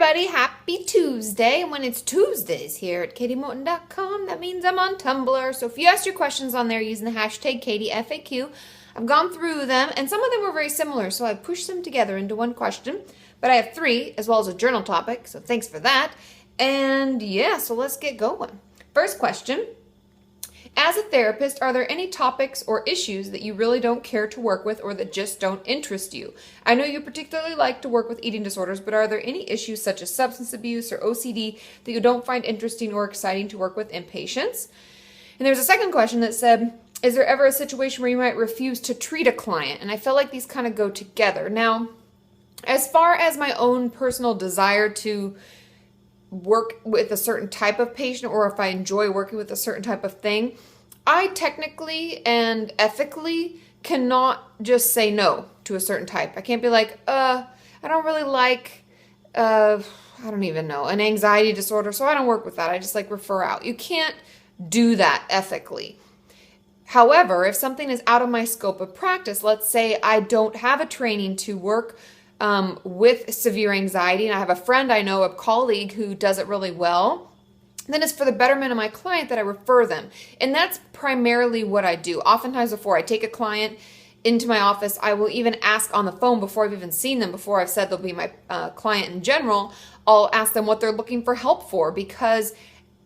everybody, happy Tuesday. And when it's Tuesdays here at KatiMorton.com, that means I'm on Tumblr. So if you ask your questions on there using the hashtag KatieFAQ, I've gone through them, and some of them were very similar, so I pushed them together into one question. But I have 3, as well as a journal topic, so thanks for that. And yeah, so let's get going. First question. As a therapist, are there any topics or issues that you really don't care to work with or that just don't interest you? I know you particularly like to work with eating disorders, but are there any issues such as substance abuse or OCD that you don't find interesting or exciting to work with in patients? And there's a second question that said, is there ever a situation where you might refuse to treat a client? And I feel like these kind of go together. Now, as far as my own personal desire to work with a certain type of patient, or if I enjoy working with a certain type of thing, I technically and ethically cannot just say no to a certain type. I can't be like, I don't really like, I don't even know, an anxiety disorder, so I don't work with that. I just refer out. You can't do that ethically. However, if something is out of my scope of practice, let's say I don't have a training to work with severe anxiety, and I have a friend I know, a colleague who does it really well, then it's for the betterment of my client that I refer them. And that's primarily what I do. Oftentimes before I take a client into my office, I will even ask on the phone before I've even seen them, before I've said they'll be my client in general, I'll ask them what they're looking for help for, because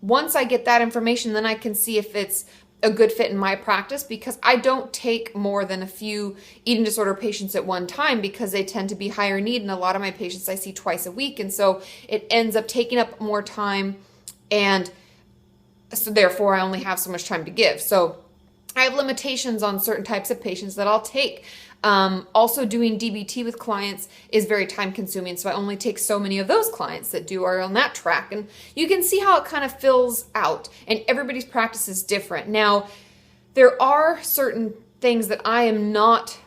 once I get that information, then I can see if it's a good fit in my practice, because I don't take more than a few eating disorder patients at one time because they tend to be higher need, and a lot of my patients I see twice a week, and so it ends up taking up more time, and so therefore I only have so much time to give. So I have limitations on certain types of patients that I'll take. Also doing DBT with clients is very time consuming, so I only take so many of those clients that are on that track, and you can see how it kind of fills out, and everybody's practice is different. Now, there are certain things that I am not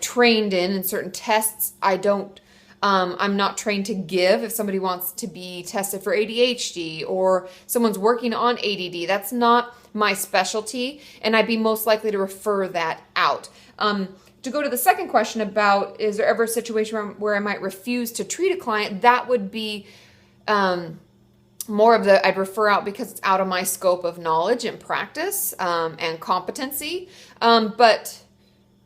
trained in, and certain tests I'm not trained to give. If somebody wants to be tested for ADHD or someone's working on ADD, that's not my specialty, and I'd be most likely to refer that out. To go to the second question about, is there ever a situation where I might refuse to treat a client, that would be more of I'd refer out because it's out of my scope of knowledge and practice and competency. But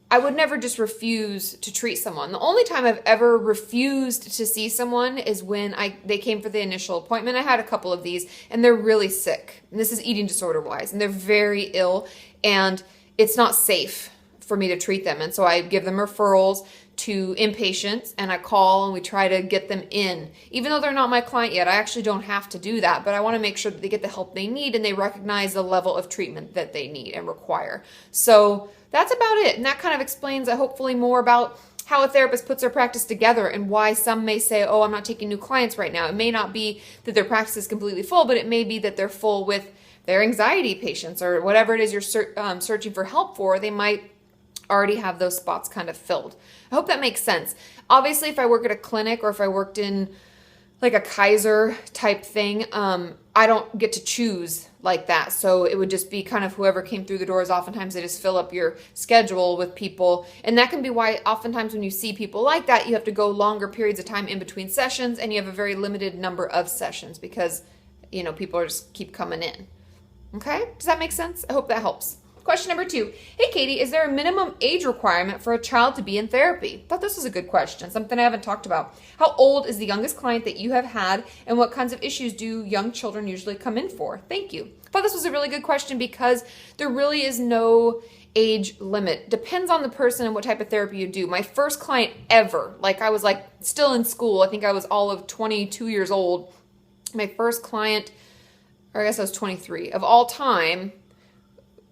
I would never just refuse to treat someone. The only time I've ever refused to see someone is when they came for the initial appointment. I had a couple of these, and they're really sick. And this is eating disorder wise, and they're very ill, and it's not safe for me to treat them. And so I give them referrals to inpatients, and I call and we try to get them in. Even though they're not my client yet, I actually don't have to do that, but I want to make sure that they get the help they need and they recognize the level of treatment that they need and require. So that's about it. And that kind of explains hopefully more about how a therapist puts their practice together and why some may say, oh, I'm not taking new clients right now. It may not be that their practice is completely full, but it may be that they're full with their anxiety patients or whatever it is you're searching for help for. They might already have those spots kind of filled. I hope that makes sense. Obviously, if I work at a clinic or if I worked in a Kaiser type thing, I don't get to choose like that. So it would just be kind of whoever came through the doors. Oftentimes they just fill up your schedule with people. And that can be why oftentimes when you see people like that, you have to go longer periods of time in between sessions, and you have a very limited number of sessions because, people just keep coming in. Okay? Does that make sense? I hope that helps. Question number 2. Hey, Katie, is there a minimum age requirement for a child to be in therapy? I thought this was a good question, something I haven't talked about. How old is the youngest client that you have had, and what kinds of issues do young children usually come in for? Thank you. I thought this was a really good question because there really is no age limit. Depends on the person and what type of therapy you do. My first client ever, I was still in school. I think I was all of 22 years old. My first client, or I guess I was 23, of all time,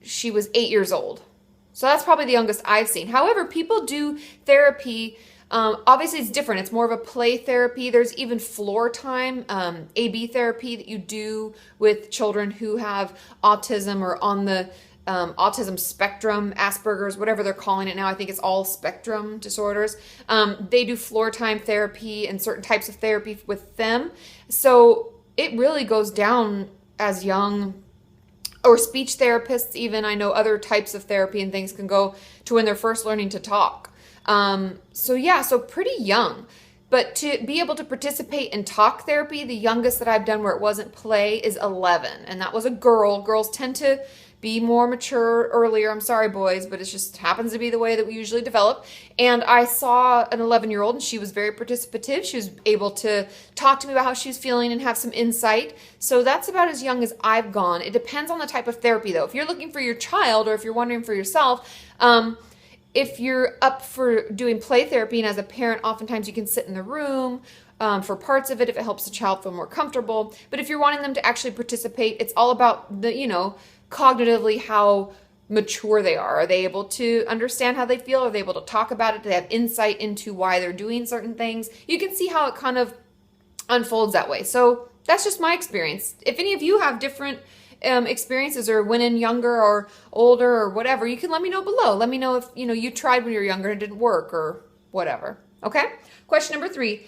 she was 8 years old. So that's probably the youngest I've seen. However, people do therapy. Obviously, it's different. It's more of a play therapy. There's even floor time, AB therapy that you do with children who have autism or on the autism spectrum, Asperger's, whatever they're calling it now. I think it's all spectrum disorders. They do floor time therapy and certain types of therapy with them. So it really goes down as young, or speech therapists even. I know other types of therapy and things can go to when they're first learning to talk. So pretty young. But to be able to participate in talk therapy, the youngest that I've done where it wasn't play is 11. And that was a girl. Girls tend to be more mature earlier. I'm sorry, boys, but it just happens to be the way that we usually develop. And I saw an 11-year-old, and she was very participative. She was able to talk to me about how she was feeling and have some insight. So that's about as young as I've gone. It depends on the type of therapy, though. If you're looking for your child, or if you're wondering for yourself, if you're up for doing play therapy, and as a parent, oftentimes you can sit in the room for parts of it if it helps the child feel more comfortable. But if you're wanting them to actually participate, it's all about the, cognitively how mature they are. Are they able to understand how they feel? Are they able to talk about it? Do they have insight into why they're doing certain things? You can see how it kind of unfolds that way. So that's just my experience. If any of you have different experiences or went in younger or older or whatever, you can let me know below. Let me know if you tried when you were younger and it didn't work or whatever. Okay? Question number 3.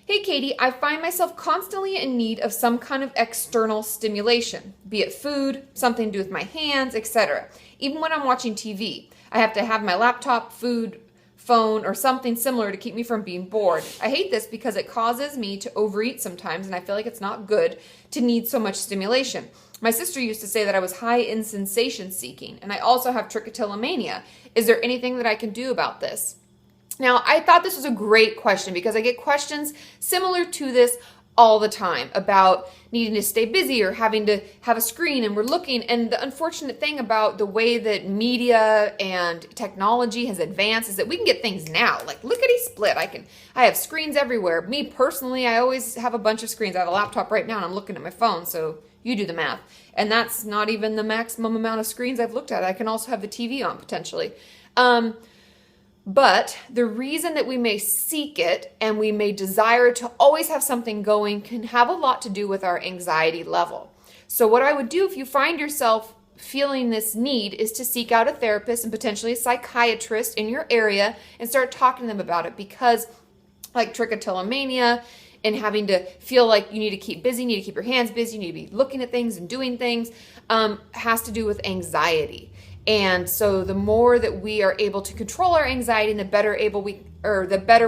Hey, Katie, I find myself constantly in need of some kind of external stimulation, be it food, something to do with my hands, etc. Even when I'm watching TV, I have to have my laptop, food, phone, or something similar to keep me from being bored. I hate this because it causes me to overeat sometimes, and I feel like it's not good to need so much stimulation. My sister used to say that I was high in sensation seeking, and I also have trichotillomania. Is there anything that I can do about this? Now, I thought this was a great question because I get questions similar to this all the time about needing to stay busy or having to have a screen, and we're looking. And the unfortunate thing about the way that media and technology has advanced is that we can get things now. Like lickety split. I have screens everywhere. Me personally, I always have a bunch of screens. I have a laptop right now and I'm looking at my phone. So you do the math. And that's not even the maximum amount of screens I've looked at. I can also have the TV on potentially. But the reason that we may seek it and we may desire to always have something going can have a lot to do with our anxiety level. So what I would do if you find yourself feeling this need is to seek out a therapist and potentially a psychiatrist in your area and start talking to them about it, because like trichotillomania and having to feel like you need to keep busy, you need to keep your hands busy, you need to be looking at things and doing things, has to do with anxiety. And so the more that we are able to control our anxiety and the better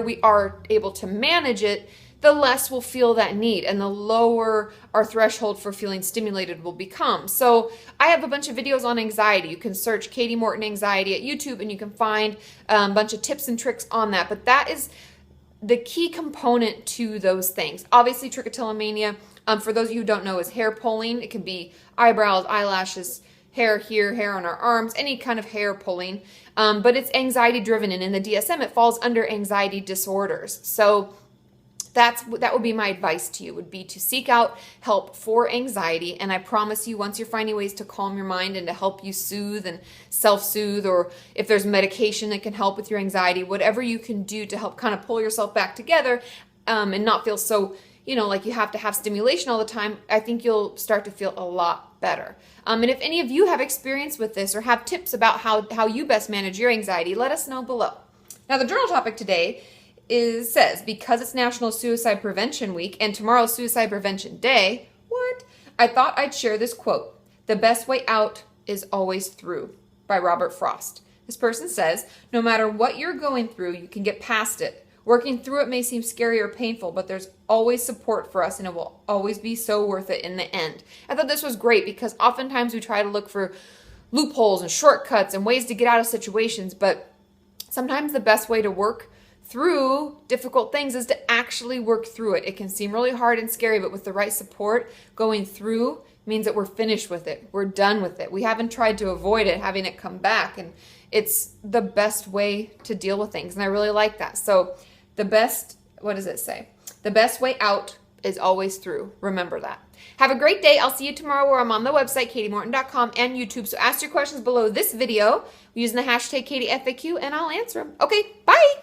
we are able to manage it, the less we'll feel that need and the lower our threshold for feeling stimulated will become. So I have a bunch of videos on anxiety. You can search Kati Morton anxiety at YouTube and you can find a bunch of tips and tricks on that. But that is the key component to those things. Obviously, trichotillomania, for those of you who don't know, is hair pulling. It can be eyebrows, eyelashes, hair here, hair on our arms, any kind of hair pulling. But it's anxiety driven, and in the DSM, it falls under anxiety disorders. So that would be my advice to you, would be to seek out help for anxiety. And I promise you, once you're finding ways to calm your mind and to help you soothe and self-soothe, or if there's medication that can help with your anxiety, whatever you can do to help kind of pull yourself back together and not feel so, like you have to have stimulation all the time, I think you'll start to feel a lot better. And if any of you have experience with this or have tips about how you best manage your anxiety, let us know below. Now, the journal topic today says, because it's National Suicide Prevention Week and tomorrow's Suicide Prevention Day, I thought I'd share this quote: "The best way out is always through," by Robert Frost. This person says, no matter what you're going through, you can get past it. Working through it may seem scary or painful, but there's always support for us and it will always be so worth it in the end. I thought this was great because oftentimes we try to look for loopholes and shortcuts and ways to get out of situations, but sometimes the best way to work through difficult things is to actually work through it. It can seem really hard and scary, but with the right support, going through means that we're finished with it. We're done with it. We haven't tried to avoid it, having it come back, and it's the best way to deal with things, and I really like that. So what does it say? The best way out is always through. Remember that. Have a great day. I'll see you tomorrow where I'm on the website, katimorton.com and YouTube. So ask your questions below this video using the hashtag KatieFAQ and I'll answer them. Okay, bye.